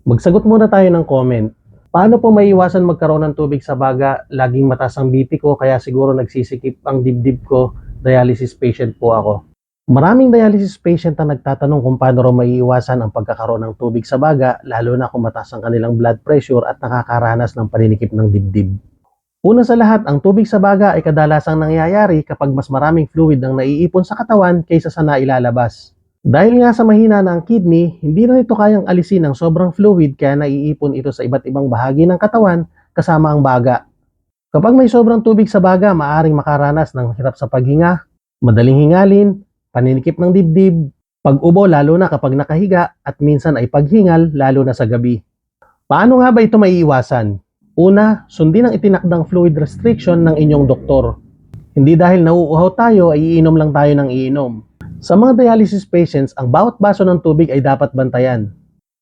Magsagot muna tayo ng comment. Paano po maiiwasan magkaroon ng tubig sa baga? Laging mataas ang BP ko kaya siguro nagsisikip ang dibdib ko. Dialysis patient po ako. Maraming dialysis patient ang nagtatanong kung paano raw maiiwasan ang pagkakaroon ng tubig sa baga, lalo na kung mataas ang kanilang blood pressure at nakakaranas ng paninikip ng dibdib. Una sa lahat, ang tubig sa baga ay kadalasang nangyayari kapag mas maraming fluid ang naiipon sa katawan kaysa sa nailalabas. Dahil nga sa mahina na ang kidney, hindi na ito kayang alisin ang sobrang fluid kaya naiipon ito sa iba't ibang bahagi ng katawan kasama ang baga. Kapag may sobrang tubig sa baga, maaaring makaranas ng hirap sa paghinga, madaling hingalin, paninikip ng dibdib, pag-ubo lalo na kapag nakahiga at minsan ay paghingal lalo na sa gabi. Paano nga ba ito maiiwasan? Una, sundin ang itinakdang fluid restriction ng inyong doktor. Hindi dahil nauuhaw tayo ay iinom lang tayo ng iinom. Sa mga dialysis patients, ang bawat baso ng tubig ay dapat bantayan.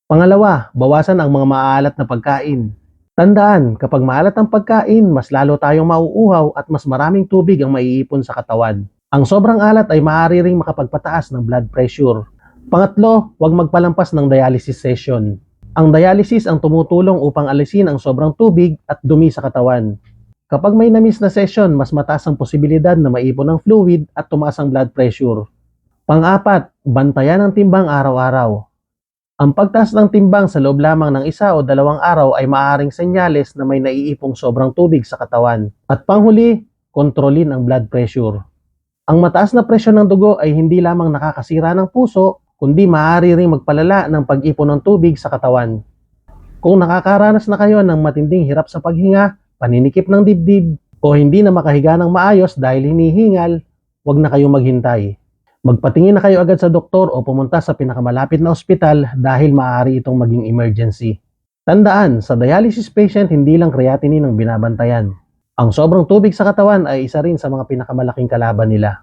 Pangalawa, bawasan ang mga maaalat na pagkain. Tandaan, kapag maalat ang pagkain, mas lalo tayong mauuhaw at mas maraming tubig ang maiipon sa katawan. Ang sobrang alat ay maaari ring makapagpataas ng blood pressure. Pangatlo, huwag magpalampas ng dialysis session. Ang dialysis ang tumutulong upang alisin ang sobrang tubig at dumi sa katawan. Kapag may na-miss na session, mas mataas ang posibilidad na maipon ang fluid at tumaas ang blood pressure. Pang-apat, bantayan ang timbang araw-araw. Ang pagtaas ng timbang sa loob lamang ng 1 o 2 araw ay maaaring senyales na may naiipong sobrang tubig sa katawan. At panghuli, kontrolin ang blood pressure. Ang mataas na presyon ng dugo ay hindi lamang nakakasira ng puso, kundi maaari ring magpalala ng pag-ipon ng tubig sa katawan. Kung nakakaranas na kayo ng matinding hirap sa paghinga, paninikip ng dibdib, o hindi na makahiga ng maayos dahil hinihingal, huwag na kayong maghintay. Magpatingin na kayo agad sa doktor o pumunta sa pinakamalapit na ospital dahil maaari itong maging emergency. Tandaan, sa dialysis patient hindi lang creatinine ang binabantayan. Ang sobrang tubig sa katawan ay isa rin sa mga pinakamalaking kalaban nila.